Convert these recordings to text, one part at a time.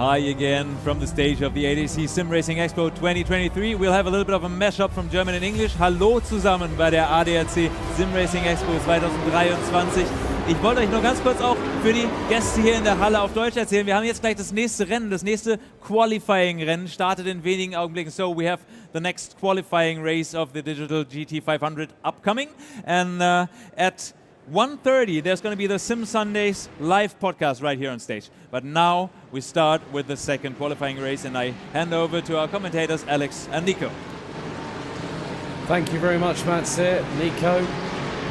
Hi again from the stage of the ADAC SimRacing Expo 2023. We'll have a little bit of a mashup from German and English. Hallo zusammen bei der ADAC SimRacing Expo 2023. Ich wollte euch nur ganz kurz auch für die Gäste hier in der Halle auf Deutsch erzählen. Wir haben jetzt gleich das nächste Rennen, das nächste Qualifying-Rennen startet in wenigen Augenblicken. So we have the next qualifying race of the digital GT500 upcoming. And at 1:30, there's going to be the Sim Sundays live podcast right here on stage. But now we start with the second qualifying race, and I hand over to our commentators, Alex and Nico. Thank you very much, Mats here. Nico,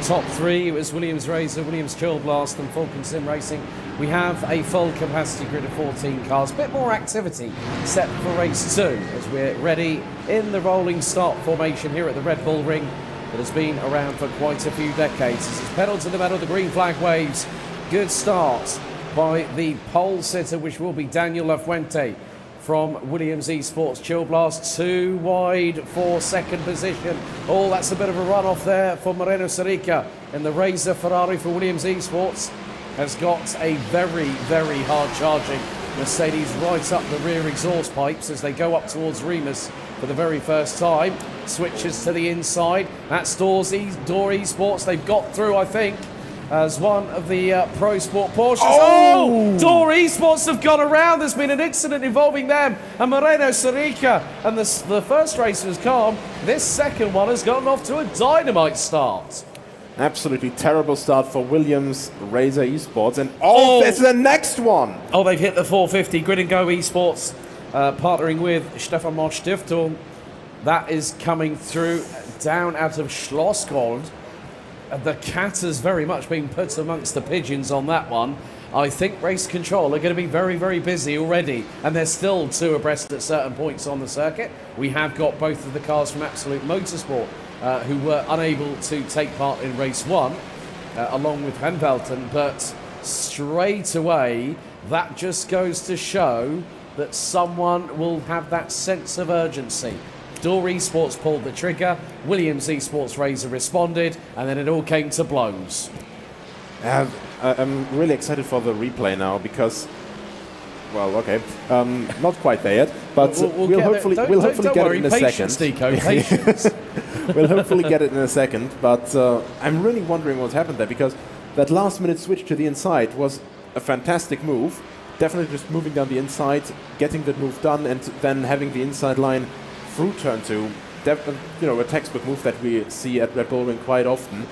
top three, it was Williams Razor, Williams Chill Blast and Falcon Sim Racing. We have a full capacity grid of 14 cars, a bit more activity set for race 2 as we're ready in the rolling start formation here at the Red Bull Ring that has been around for quite a few decades. This is pedal to the metal, the green flag waves. Good start by the pole sitter, which will be Daniel Lafuente from Williams Esports Chill Blast. 2 wide for second position. Oh, that's a bit of a run-off there for Moreno Sarica. And the Razor Ferrari for Williams Esports has got a very, very hard-charging Mercedes right up the rear exhaust pipes as they go up towards Remus for the very first time. Switches to the inside. That's Door Esports. They've got through, I think, as one of the Pro Sport Porsches. Oh! Door Esports have gone around. There's been an incident involving them and Moreno Sarica. And the first race was calm. This second one has gotten off to a dynamite start. Absolutely terrible start for Williams Razor Esports. And there's the next one. Oh, they've hit the 450. Grid and Go Esports partnering with Stefan Mosch Stiftung. That is coming through down out of Schlossgold. The cat has very much been put amongst the pigeons on that one. I think Race Control are going to be very, very busy already, and they're still 2 abreast at certain points on the circuit. We have got both of the cars from Absolute Motorsport who were unable to take part in race 1, along with Van Velten, but straight away that just goes to show that someone will have that sense of urgency. Door Esports pulled the trigger, Williams Esports Razor responded, and then it all came to blows. I'm really excited for the replay now because, well, okay, not quite there yet, but we'll hopefully get it in a second. Nico, patience. We'll hopefully get it in a second, but I'm really wondering what happened there because that last-minute switch to the inside was a fantastic move. Definitely just moving down the inside, getting that move done, and then having the inside line through turn 2, a textbook move that we see at Red Bull Ring quite often.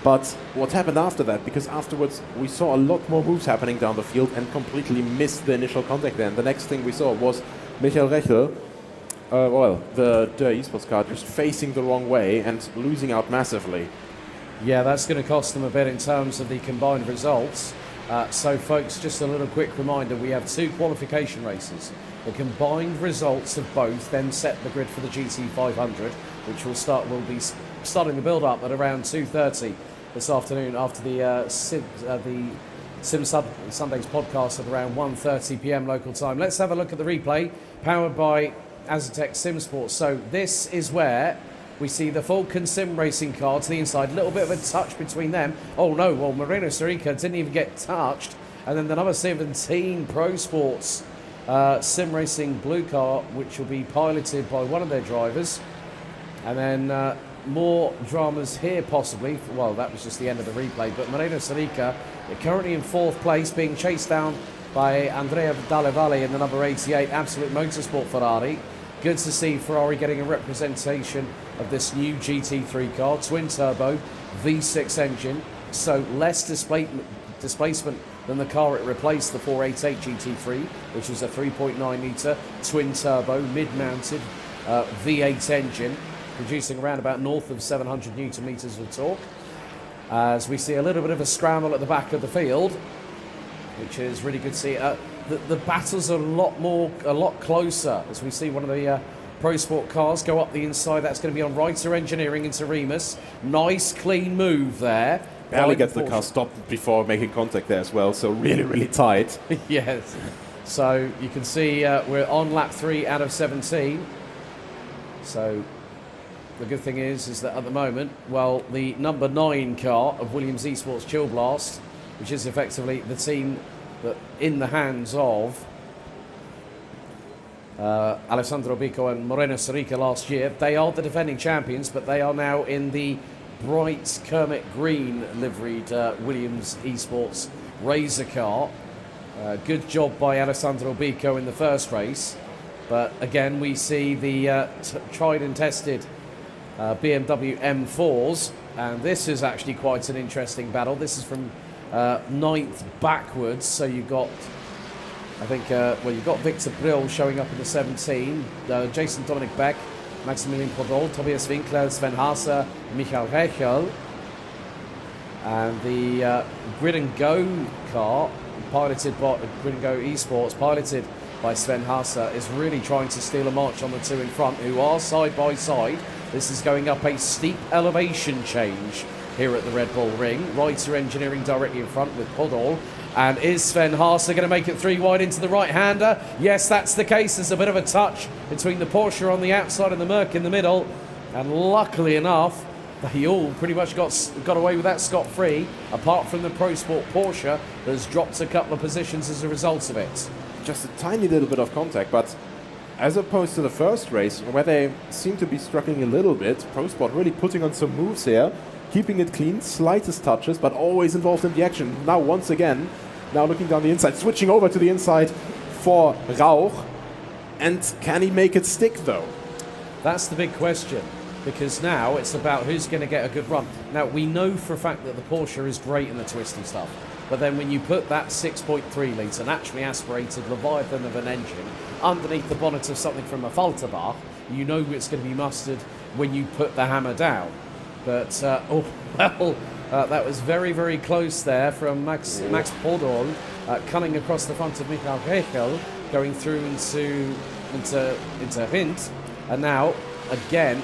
But what happened after that? Because afterwards we saw a lot more moves happening down the field and completely missed the initial contact there. And the next thing we saw was Michael Rechel, the esports car, just facing the wrong way and losing out massively. Yeah, that's going to cost them a bit in terms of the combined results. So folks, just a little quick reminder, we have 2 qualification races. The combined results of both then set the grid for the GT500, which will be starting the build-up at around 2:30 this afternoon after the Sim Sundays podcast at around 1:30 p.m. local time. Let's have a look at the replay, powered by Asetek SimSports. So this is where we see the Falcon Sim Racing car to the inside. A little bit of a touch between them. Oh no, well, Moreno Sarica didn't even get touched. And then the number 17 Pro Sports Sim Racing blue car, which will be piloted by one of their drivers. And then more dramas here possibly. Well, that was just the end of the replay. But Moreno Sarica currently in 4th place, being chased down by Andrea Dallevale in the number 88 Absolute Motorsport Ferrari. Good to see Ferrari getting a representation of this new GT3 car, twin turbo, V6 engine, so less displacement than the car it replaced, the 488 GT3, which was a 3.9 litre twin turbo, mid-mounted V8 engine, producing around about north of 700 newton meters of torque. As we see a little bit of a scramble at the back of the field, which is really good to see. The battles are a lot closer as we see one of the Pro Sport cars go up the inside. That's going to be on Reiter Engineering into Remus. Nice clean move there. Barely gets the car stopped before making contact there as well, so really, really tight. Yes. So you can see we're on lap 3 out of 17. So the good thing is that at the moment, well, the number 9 car of Williams Esports Chill Blast, which is effectively the team that in the hands of Alessandro Bico and Moreno Sirica last year. They are the defending champions, but they are now in the bright Kermit Green liveried Williams Esports Razor car. Good job by Alessandro Bico in the first race. But again, we see the tried and tested BMW M4s. And this is actually quite an interesting battle. This is from 9th backwards. So you've got, I think, you've got Victor Brill showing up in the 17. Jason Dominic Beck, Maximilian Podol, Tobias Winkler, Sven Haase, Michael Rechel. And the Grid and Go car, piloted by Grid and Go Esports, piloted by Sven Haase, is really trying to steal a march on the two in front, who are side by side. This is going up a steep elevation change here at the Red Bull Ring. Reiter Engineering directly in front with Podol. And is Sven Haase going to make it 3 wide into the right-hander? Yes, that's the case. There's a bit of a touch between the Porsche on the outside and the Merc in the middle. And luckily enough, they all pretty much got away with that scot-free, apart from the Pro Sport Porsche that has dropped a couple of positions as a result of it. Just a tiny little bit of contact, but as opposed to the first race, where they seem to be struggling a little bit, Pro Sport really putting on some moves here, keeping it clean, slightest touches, but always involved in the action. Now, once again, now looking down the inside, switching over to the inside for Rauch. And can he make it stick, though? That's the big question, because now it's about who's going to get a good run. Now, we know for a fact that the Porsche is great in the twisty stuff, but then when you put that 6.3 litre naturally aspirated Leviathan of an engine underneath the bonnet of something from a Falterbach, you know it's going to be mustard when you put the hammer down. But, that was very, very close there from Max Podol, cutting across the front of Michael Rechel, going through into Hint. And now, again,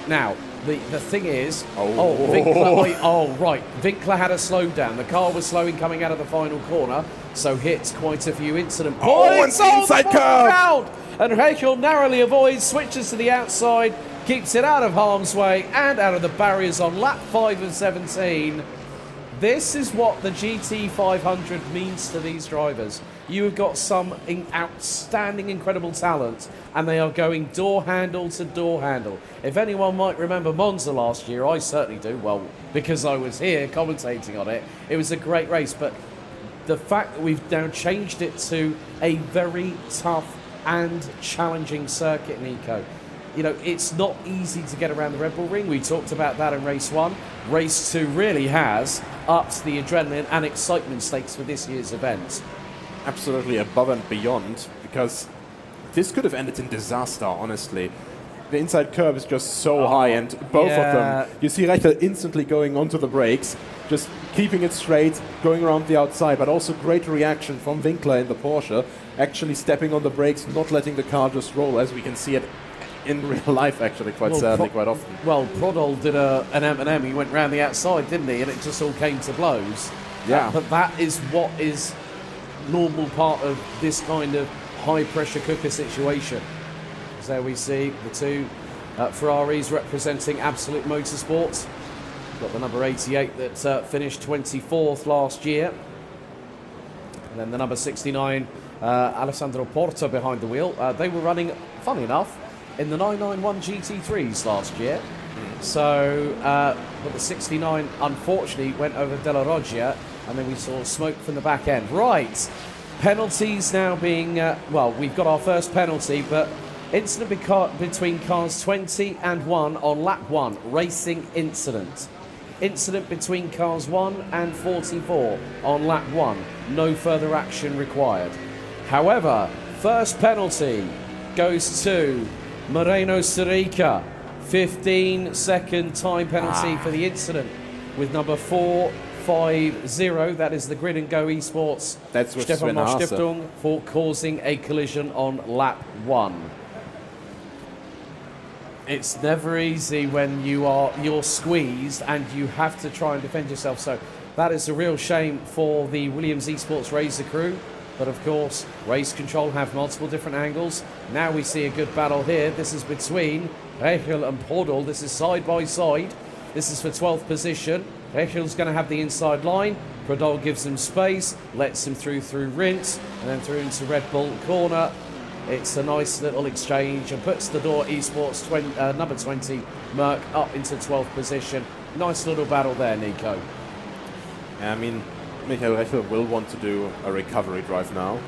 the thing is, Winkler had a slowdown. The car was slowing coming out of the final corner, so hit quite a few incident points. And inside curve! And Rechel narrowly avoids, switches to the outside, keeps it out of harm's way and out of the barriers on lap 5 of 17. This is what the GT500 means to these drivers. You have got some outstanding, incredible talent, and they are going door handle to door handle. If anyone might remember Monza last year, I certainly do, well, because I was here commentating on it. It was a great race, but the fact that we've now changed it to a very tough and challenging circuit in Eco. You know, it's not easy to get around the Red Bull Ring. We talked about that in race 1. Race 2 really has upped the adrenaline and excitement stakes for this year's event. Absolutely above and beyond, because this could have ended in disaster, honestly. The inside curve is just so high, and both of them, you see Rechel instantly going onto the brakes, just keeping it straight, going around the outside, but also great reaction from Winkler in the Porsche, actually stepping on the brakes, not letting the car just roll, as we can see it in real life, actually, quite sadly, quite often. Well, Prodol did an M&M. He went round the outside, didn't he? And it just all came to blows. Yeah. But that is what is normal part of this kind of high-pressure cooker situation. So there we see the two Ferraris representing Absolute Motorsports. Got the number 88 that finished 24th last year. And then the number 69, Alessandro Porta behind the wheel. They were running, funny enough, in the 991 GT3s last year. So, but the 69 unfortunately went over De La Roggia, and then we saw smoke from the back end. Right, penalties now being, we've got our first penalty, but incident between cars 20 and 1 on lap 1, racing incident. Incident between cars 1 and 44 on lap 1, no further action required. However, first penalty goes to Moreno Sirica, 15-second time penalty for the incident with number 450. That is the Grid and Go Esports. That's with Stefan Sven Haase. Stiftung for causing a collision on lap 1. It's never easy when you're squeezed and you have to try and defend yourself. So that is a real shame for the Williams Esports Razor crew. But of course, race control have multiple different angles. Now we see a good battle here. This is between Rechel and Podol. This is side by side. This is for 12th position. Rechel's going to have the inside line. Podol gives him space, lets him through Rint, and then through into Red Bull corner. It's a nice little exchange and puts the Door Esports number 20 Merc up into 12th position. Nice little battle there, Nico. I mean, Michael Rechel will want to do a recovery drive now.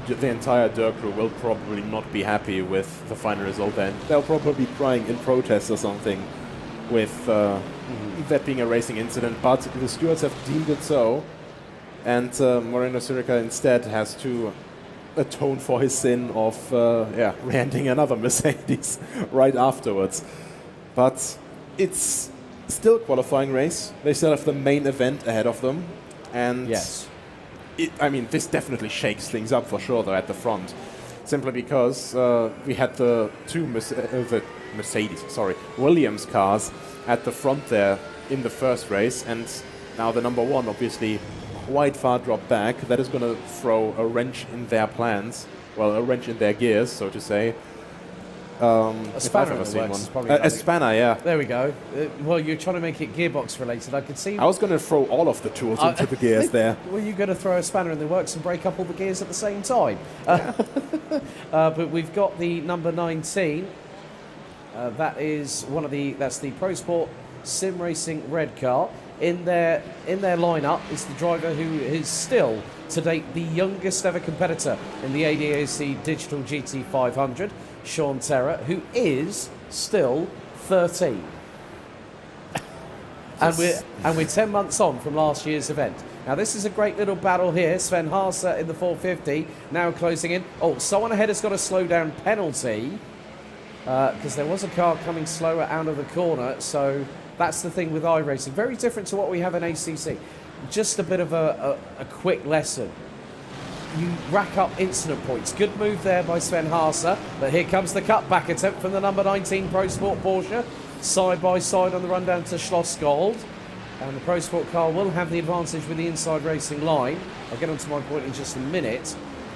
The entire Dirk crew will probably not be happy with the final result then. They'll probably be crying in protest or something with that being a racing incident, but the stewards have deemed it so, and Moreno Sirica instead has to atone for his sin of renting another Mercedes right afterwards. But it's still a qualifying race. They still have the main event ahead of them, and yes, I mean, this definitely shakes things up for sure, though, at the front. Simply because we had the two Williams cars at the front there in the first race, and now the number one, obviously, quite far drop back. That is going to throw a wrench in their plans. Well, a wrench in their gears, so to say. A spanner in the works. A spanner, yeah. There we go. Well, you're trying to make it gearbox related. I could see. I was going to throw all of the tools into the gears there. Were you going to throw a spanner in the works and break up all the gears at the same time? Yeah. But we've got the number 19. That's the Pro Sport Sim Racing red car. In their lineup is the driver who is still to date the youngest ever competitor in the ADAC Digital GT500, Sean Terra, who is still 13. And we're 10 months on from last year's event. Now this is a great little battle here. Sven Haase in the 450, now closing in. Oh, someone ahead has got a slow down penalty because there was a car coming slower out of the corner. So that's the thing with iRacing. Very different to what we have in ACC. Just a bit of a quick lesson. You rack up incident points. Good move there by Sven Haase. But here comes the cutback attempt from the number 19 Pro Sport Porsche. Side by side on the run down to Schloss Gold. And the Pro Sport car will have the advantage with the inside racing line. I'll get onto my point in just a minute.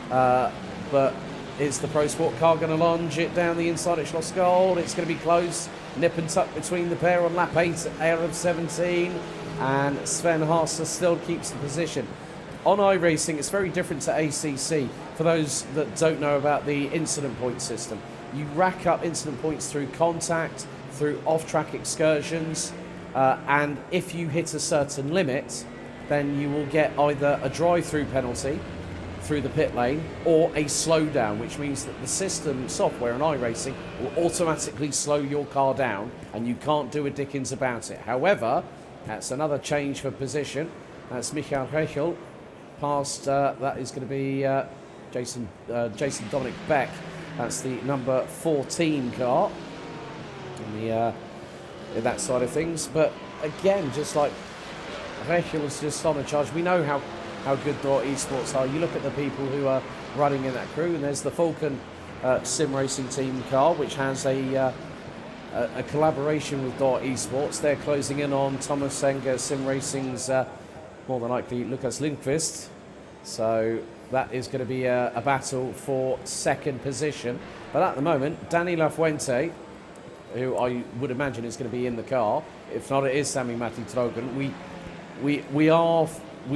But is the Pro Sport car going to lunge it down the inside at Schloss Gold? It's going to be close. Nip and tuck between the pair on lap 8 out of 17. And Sven Haase still keeps the position. On iRacing, it's very different to ACC. For those that don't know about the incident point system, you rack up incident points through contact, through off-track excursions, and if you hit a certain limit, then you will get either a drive-through penalty through the pit lane or a slowdown, which means that the system software in iRacing will automatically slow your car down and you can't do a dickens about it. However, that's another change for position. That's Michael Rechel past, that is going to be Jason Dominic Beck. That's the number 14 car in that side of things. But again, just like Rechel is just on a charge, we know how good Door Esports are. You look at the people who are running in that crew, and there's the Falcon Sim Racing Team car, which has a collaboration with Door Esports. They're closing in on Thomas Senger Sim Racing's more than likely Lucas Lindqvist. So that is going to be a battle for second position. But at the moment, Danny Lafuente, who I would imagine is going to be in the car. If not, it is Sami Matti Trogan. We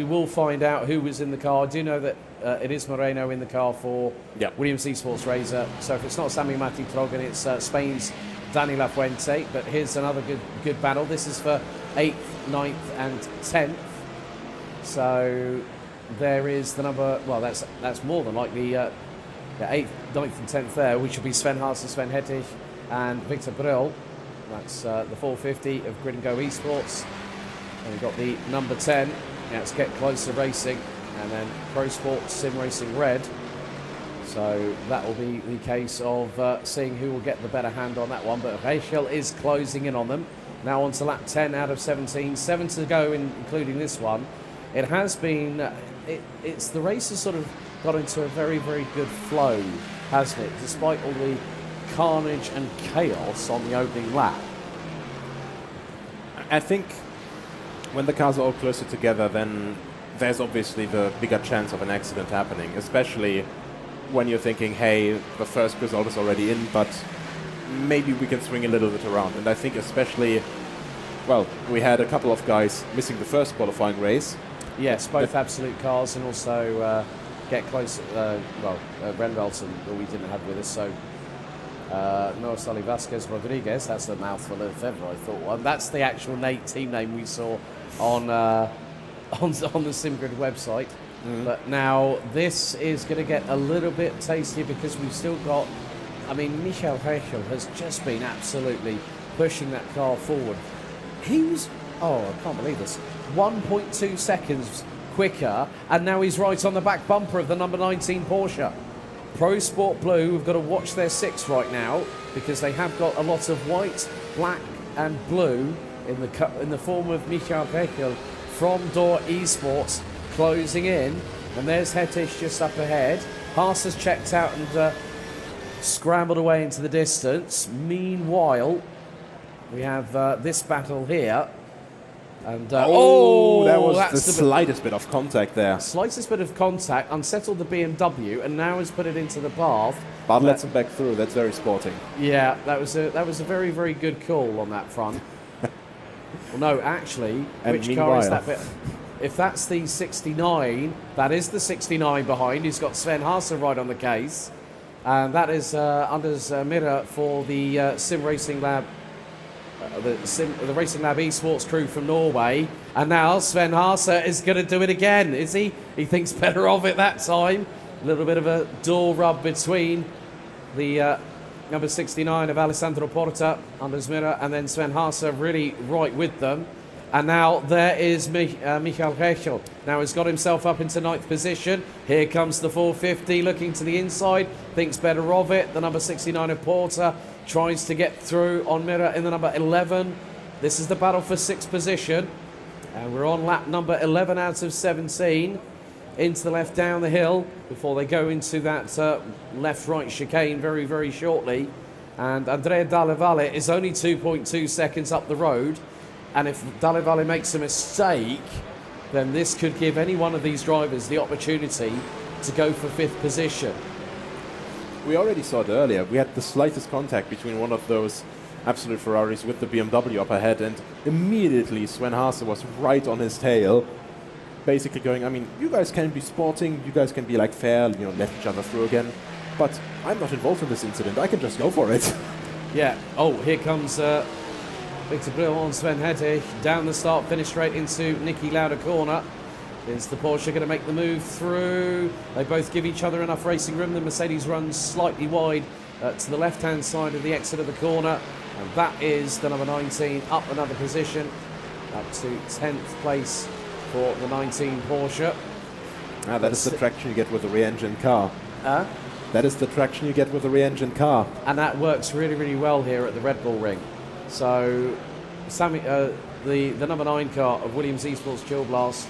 will find out who was in the car. I do know that it is Moreno in the car for Williams Esports Razor. So if it's not Sami Matti Trogan, it's Spain's Danny Lafuente. But here's another good battle. This is for 8th, 9th and 10th. So there is the number, well, that's more than likely 8th, 9th and 10th there, which will be Sven Haase, Sven Hettich and Victor Brill. That's the 450 of Grid & Go Esports. And we've got the number 10, it's Get Closer Racing, and then Pro Sport Sim Racing Red. So that will be the case of seeing who will get the better hand on that one. But Rachel is closing in on them. Now on to lap 10 out of 17. 7 to go, including this one. It has been, the race has sort of got into a very, very good flow, hasn't it? Despite all the carnage and chaos on the opening lap. I think when the cars are all closer together, then there's obviously the bigger chance of an accident happening, especially when you're thinking, hey, the first result is already in, but maybe we can swing a little bit around. And I think especially, well, we had a couple of guys missing the first qualifying race. Yes, both absolute cars, and also get close. Renvelson, who we didn't have with us, so Noah Sully Vasquez Rodriguez, that's a mouthful of ever, I thought. Well, that's the actual team name we saw on the SimGrid website. But now this is going to get a little bit tasty because we've still got, I mean, Michael Hechel has just been absolutely pushing that car forward. He was, I can't believe this, 1.2 seconds quicker, and now he's right on the back bumper of the number 19 Porsche. Pro Sport Blue, we've got to watch their 6 right now because they have got a lot of white, black and blue in the form of Michael Hechel from Door Esports closing in, and there's Hettich just up ahead. Haas has checked out and scrambled away into the distance. Meanwhile, we have this battle here. And that was the slightest bit of contact there. Slightest bit of contact, unsettled the BMW, and now has put it into the path. But lets him back through. That's very sporting. Yeah, that was a very, very good call on that front. Well, no, actually, which car is that bit? If that's the 69, that is the 69 behind. He's got Sven Haase right on the case. And that is Anders Mirra for the Sim Racing Lab, the Racing Lab Esports crew from Norway. And now Sven Haase is going to do it again, is he? He thinks better of it that time. A little bit of a door rub between the number 69 of Alessandro Porta, Anders Mirra, and then Sven Haase really right with them. And now there is Michael Hechel. Now he's got himself up into 9th position. Here comes the 450 looking to the inside. Thinks better of it. The number 69 of Porter tries to get through on Mirra in the number 11. This is the battle for 6th position. And we're on lap number 11 out of 17. Into the left down the hill before they go into that left-right chicane very, very shortly. And Andrea Dalle Valle is only 2.2 seconds up the road. And if Dalle Valle makes a mistake, then this could give any one of these drivers the opportunity to go for 5th position. We already saw it earlier. We had the slightest contact between one of those absolute Ferraris with the BMW up ahead, and immediately Sven Haase was right on his tail, basically going, I mean, you guys can be sporting, you guys can be like fair, let each other through again, but I'm not involved in this incident. I can just go for it. Yeah. Oh, here comes Victor Brill on Sven Hettich, down the start, finish straight into Nicky Lauda corner. Is the Porsche going to make the move through? They both give each other enough racing room. The Mercedes runs slightly wide to the left-hand side of the exit of the corner. And that is the number 19 up another position, up to 10th place for the 19 Porsche. That is the traction you get with a re-engined car. That is the traction you get with a re-engined car. And that works really, really well here at the Red Bull Ring. So, the number 9 car of Williams Esports Chill Blast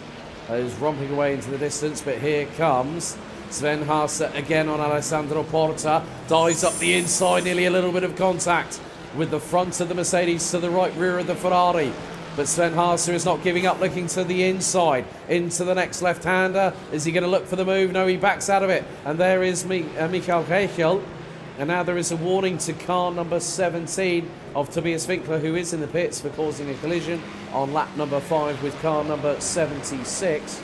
is romping away into the distance, but here comes Sven Haase again on Alessandro Porta. Dives up the inside, nearly a little bit of contact with the front of the Mercedes to the right rear of the Ferrari. But Sven Haase is not giving up, looking to the inside, into the next left-hander. Is he going to look for the move? No, he backs out of it. And there is Michael Hechel. And now there is a warning to car number 17 of Tobias Winkler, who is in the pits for causing a collision on lap number 5 with car number 76.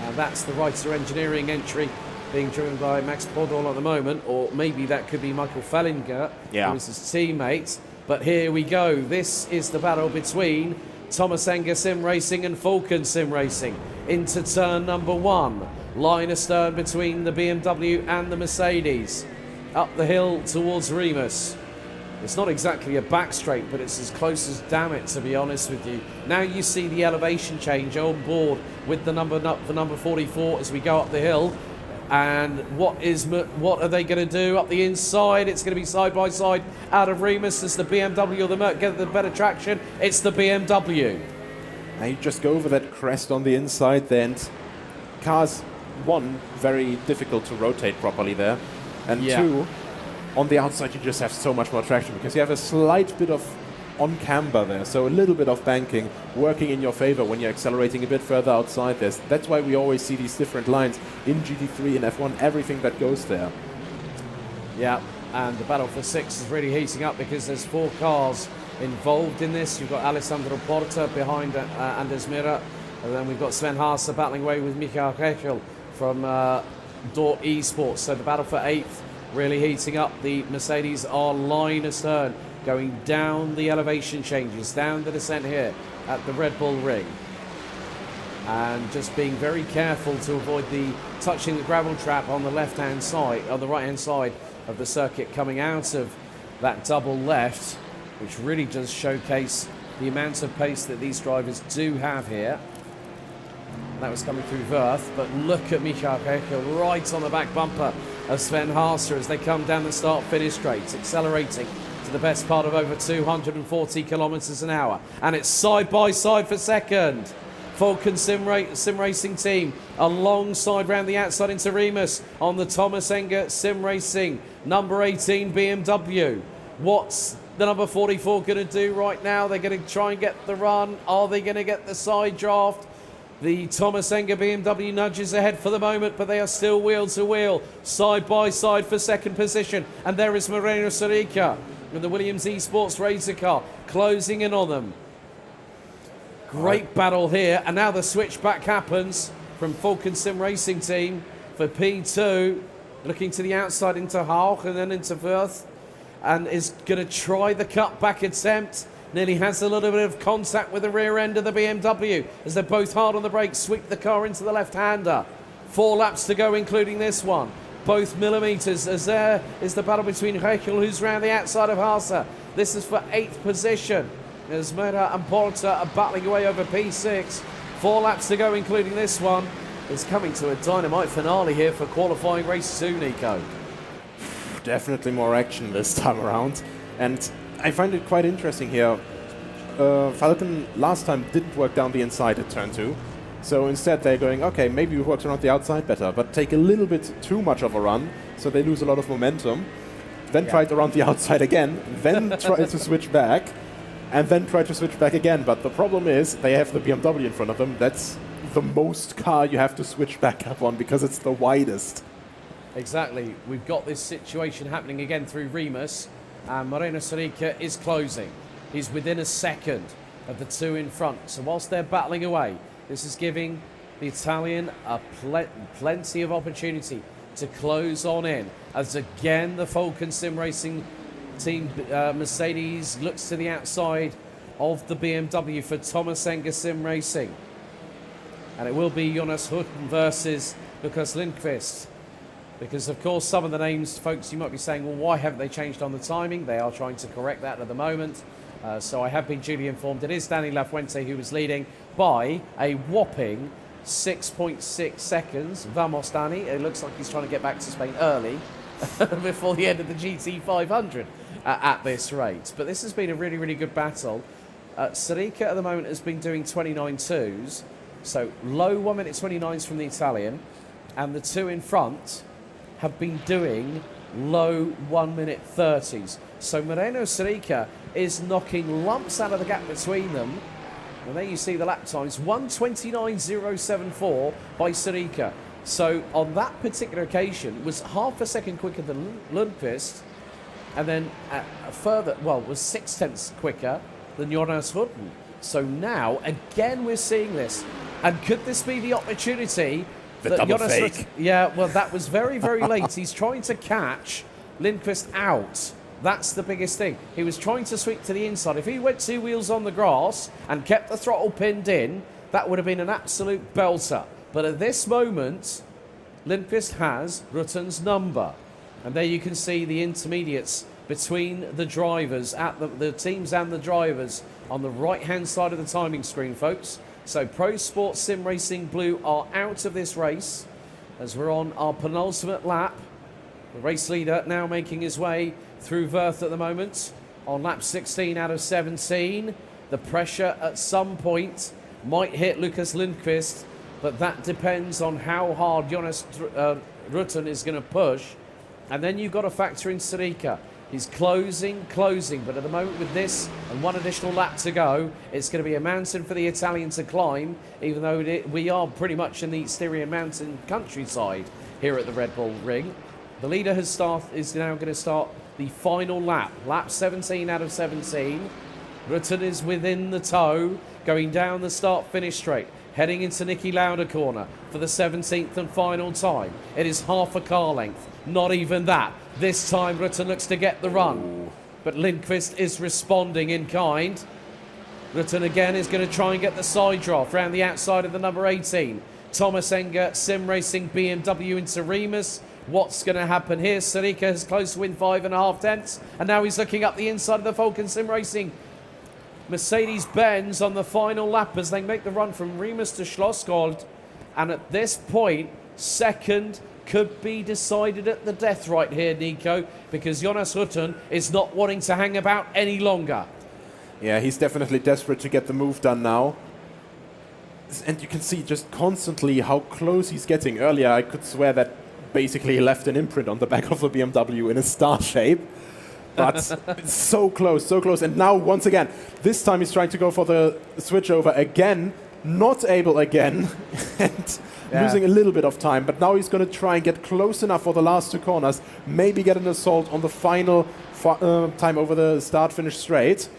And that's the Reiter Engineering entry being driven by Max Podol at the moment, or maybe that could be Michael Fellinger, who is his teammate. But here we go. This is the battle between Thomas Enger Sim Racing and Falcon Sim Racing into turn number 1. Line astern between the BMW and the Mercedes. Up the hill towards Remus. It's not exactly a back straight, but it's as close as damn it, to be honest with you. Now you see the elevation change on board with the number 44 as we go up the hill. And what are they going to do up the inside? It's going to be side by side out of Remus as the BMW or the Merc get the better traction. It's the BMW. Now you just go over that crest on the inside then. Cars, 1, very difficult to rotate properly there. And 2, on the outside you just have so much more traction because you have a slight bit of on camber there, so a little bit of banking working in your favor when you're accelerating a bit further outside this. That's why we always see these different lines in GT3 and F1, everything that goes there. Yeah, and the battle for 6 is really heating up because there's 4 cars involved in this. You've got Alessandro Porta behind Anders Mirra, and then we've got Sven Haase battling away with Michael Hechel from Dort Esports. So the battle for 8th really heating up. The Mercedes are line astern, going down the elevation changes, down the descent here at the Red Bull Ring. And just being very careful to avoid the touching the gravel trap on the left-hand side, on the right-hand side of the circuit, coming out of that double left, which really does showcase the amount of pace that these drivers do have here. That was coming through Wirth, but look at Michael Heckel right on the back bumper of Sven Haase as they come down the start-finish straight, accelerating to the best part of over 240 kilometers an hour. And it's side by side for second. Falcon Sim Racing team alongside round the outside into Remus on the Thomas Enger Sim Racing number 18 BMW. What's the number 44 going to do right now? They're going to try and get the run. Are they going to get the side draft? The Thomas Enger BMW nudges ahead for the moment, but they are still wheel to wheel, side by side for second position. And there is Moreno Sarica with the Williams Esports Razor car closing in on them. Great battle here, and now the switchback happens from Falcon Sim Racing team for P2, looking to the outside into Haug and then into Wirth, and is going to try the cutback attempt. Nearly has a little bit of contact with the rear end of the BMW as they're both hard on the brakes, sweep the car into the left-hander. 4 laps to go, including this one. Both millimetres, as there is the battle between Heckel, who's round the outside of Haase. This is for 8th position, as Mura and Porter are battling away over P6. 4 laps to go, including this one. It's coming to a dynamite finale here for qualifying race 2, Nico. Definitely more action this time around. And I find it quite interesting here. Falcon last time didn't work down the inside at turn 2. So instead they're going, okay, maybe we worked around the outside better, but take a little bit too much of a run, so they lose a lot of momentum. Then try it around the outside again, then try to switch back, and then try to switch back again. But the problem is they have the BMW in front of them. That's the most car you have to switch back up on because it's the widest. Exactly. We've got this situation happening again through Remus, and Moreno Sarica is closing. He's within a second of the 2 in front. So whilst they're battling away, this is giving the Italian plenty of opportunity to close on in. As again, the Falcon Sim Racing team, Mercedes, looks to the outside of the BMW for Thomas Enger Sim Racing. And it will be Jonas Hutten versus Lukas Lindqvist. Because, of course, some of the names, folks, you might be saying, well, why haven't they changed on the timing? They are trying to correct that at the moment. So I have been duly informed. It is Danny Lafuente who is leading by a whopping 6.6 seconds. Vamos, Danny. It looks like he's trying to get back to Spain early before the end of the GT500 at this rate. But this has been a really, really good battle. Sarica at the moment has been doing 29.2s. So low 1 minute 29s from the Italian. And the 2 in front have been doing low 1 minute 30s. So Moreno Sarica is knocking lumps out of the gap between them. And there you see the lap times, 1:29.074 by Sarica. So on that particular occasion was half a second quicker than Lundqvist, and then was 6/10 quicker than Jonas Hutten. So now again we're seeing this, and could this be the opportunity? The double fake. Yeah, well, that was very, very late. He's trying to catch Lindqvist out. That's the biggest thing. He was trying to sweep to the inside. If he went 2 wheels on the grass and kept the throttle pinned in, that would have been an absolute belter. But at this moment, Lindqvist has Rutten's number. And there you can see the intermediates between the drivers, at the teams and the drivers on the right-hand side of the timing screen, folks. So Pro Sports Sim Racing Blue are out of this race as we're on our penultimate lap. The race leader now making his way through Wirth at the moment on lap 16 out of 17. The pressure at some point might hit Lukas Lindqvist, but that depends on how hard Jonas Rutten is going to push. And then you've got to factor in Sarica. He's closing, but at the moment with this and 1 additional lap to go, it's going to be a mountain for the Italian to climb, even though we are pretty much in the Styrian mountain countryside here at the Red Bull Ring. The leader is now going to start the final lap, lap 17 out of 17. Rutten is within the tow, going down the start-finish straight. heading into Nicky Lauda corner for the 17th and final time. It is half a car length, not even that. This time Rutten looks to get the run, but Lindqvist is responding in kind. Rutten again is going to try and get the side draft round the outside of the number 18. Thomas Enger, Sim Racing BMW into Remus. What's going to happen here? Sarika has close to win 5.5 tenths, and now he's looking up the inside of the Falcon Sim Racing Mercedes-Benz on the final lap as they make the run from Remus to Schlossgold. And at this point, second could be decided at the death right here, Nico, because Jonas Rutten is not wanting to hang about any longer. Yeah, he's definitely desperate to get the move done now. And you can see just constantly how close he's getting. Earlier, I could swear that basically he left an imprint on the back of the BMW in a star shape. But it's so close, so close. And now, once again, this time he's trying to go for the switchover again. Not able again. And losing a little bit of time. But now he's going to try and get close enough for the last two corners. Maybe get an assault on the final time over the start-finish straight.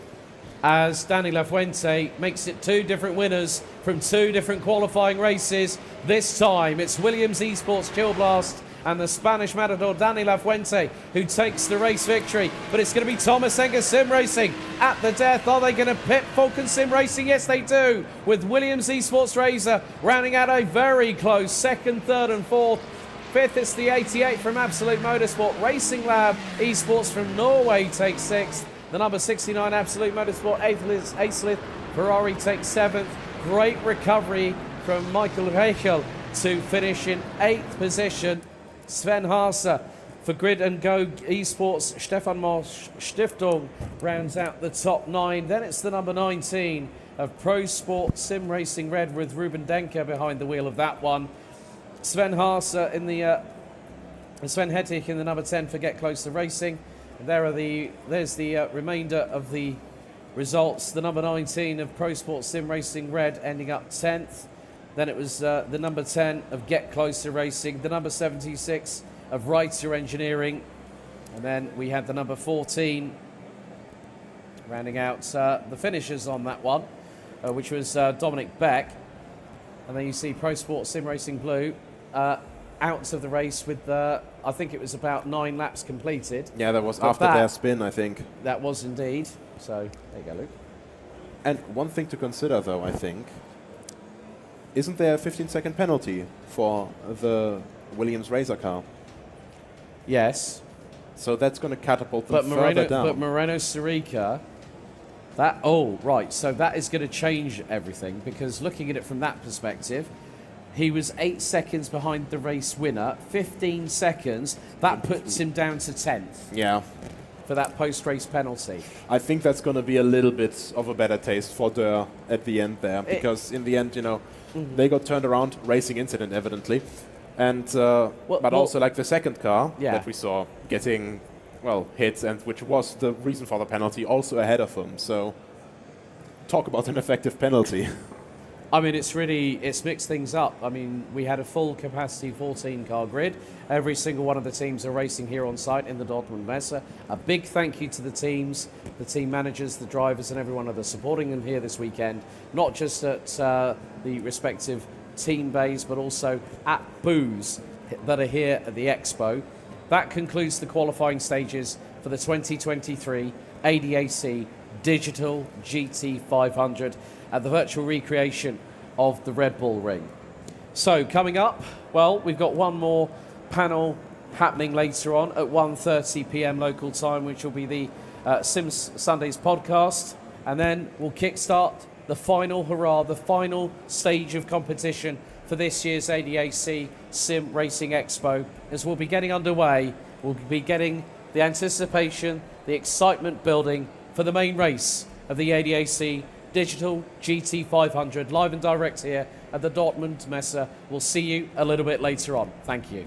As Danny Lafuente makes it two different winners from two different qualifying races. This time it's Williams Esports Chill Blast and the Spanish matador Danny Lafuente who takes the race victory. But it's going to be Thomas Enger Sim Racing at the death. Are they going to pit Falcon Sim Racing? Yes, they do, with Williams Esports Razor rounding out a very close second, third and fourth. Fifth, it's the 88 from Absolute Motorsport. Racing Lab Esports from Norway takes sixth. The number 69 Absolute Motorsport, eighth is Asetek. Ferrari takes seventh. Great recovery from Michael Reichel to finish in eighth position. Sven Haase for Grid and Go Esports. Stefan Mosch Stiftung rounds out the top nine. Then it's the number 19 of Pro Sport Sim Racing Red with Ruben Denker behind the wheel of that one. Sven Haase in the Sven Hettich in the number 10 for Get Closer Racing. There's the remainder of the results. The number 19 of Pro Sport Sim Racing Red ending up 10th. Then it was the number 10 of Get Closer Racing, the number 76 of Reiter Engineering, and then we had the number 14 rounding out the finishers on that one, which was Dominic Beck. And then you see Pro Sport Sim Racing Blue out of the race with, I think it was about 9 laps completed. Yeah, that was after their spin, I think. That was indeed. So, there you go, Luke. And one thing to consider, though, I think, isn't there a 15-second penalty for the Williams Razor car? Yes. So that's going to catapult them further down. But Moreno Sirica, so that is going to change everything, because looking at it from that perspective, he was 8 seconds behind the race winner, 15 seconds. That puts him down to 10th. Yeah. For that post-race penalty. I think that's going to be a little bit of a better taste for Durr at the end there, because in the end, they got turned around, racing incident evidently, and also like the second car that we saw getting hit, and which was the reason for the penalty, also ahead of him. So talk about an effective penalty. I mean, it's mixed things up. I mean, we had a full capacity 14-car grid. Every single one of the teams are racing here on site in the Dortmund Messe. A big thank you to the teams, the team managers, the drivers, and everyone that are supporting them here this weekend. Not just at the respective team bays, but also at booths that are here at the Expo. That concludes the qualifying stages for the 2023 ADAC Digital GT500 at the virtual recreation of the Red Bull Ring. So coming up, we've got one more panel happening later on at 1:30 p.m. local time, which will be the Sims Sundays podcast, and then we'll kickstart the final hurrah, the final stage of competition for this year's ADAC Sim Racing Expo. As we'll be getting underway, we'll be getting the anticipation, the excitement building for the main race of the ADAC Digital GT500, live and direct here at the Dortmund Messe. We'll see you a little bit later on. Thank you.